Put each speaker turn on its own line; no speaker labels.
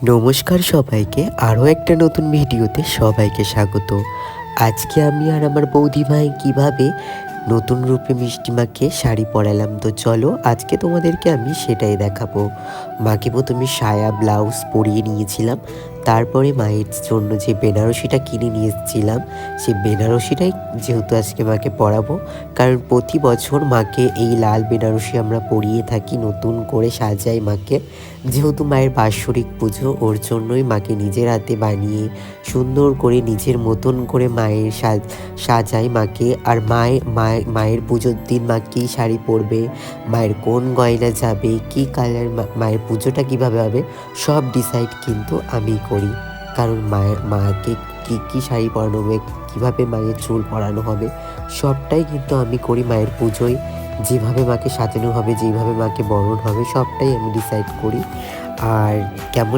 নমস্কার সবাইকে, আরও একটা নতুন ভিডিওতে সবাইকে স্বাগত। আজকে আমি আর আমার বৌদিভাই কিভাবে নতুন রূপে মিষ্টিমাকে শাড়ি পরালাম, তো চলো আজকে তোমাদেরকে আমি সেটাই দেখাবো। মাকে প্রথমে সায়া ব্লাউজ পরিয়ে নিয়েছিলাম, তারপরে মায়ের জন্য যে বেনারসিটা কিনে নিয়ে এসেছিলাম সেই বেনারসিটাই যেহেতু আজকে মাকে পরাবো, কারণ প্রতি বছর মাকে এই লাল বেনারসি আমরা পরিয়ে থাকি, নতুন করে সাজাই মাকে। যেহেতু মায়ের বাৎসরিক পুজো, ওর জন্যই মাকে নিজের হাতে বানিয়ে সুন্দর করে নিজের মতন করে মায়ের সাজাই মাকে। আর মায়ের পুজোর দিন মা কী শাড়ি পরবে, মায়ের কোন গয়না যাবে, কী কালার, মায়ের পুজোটা কীভাবে হবে, সব ডিসাইড কিন্তু আমি করি। কারণ মাকে কী শাড়ি পরানো হবে, কীভাবে মায়ের চুল পরানো হবে, সবটাই কিন্তু আমি করি মায়ের পুজোয়। যেভাবে মাকে সাজানো হবে, যেভাবে মাকে বরণ হবে, সবটাই আমি ডিসাইড করি। আর কেমন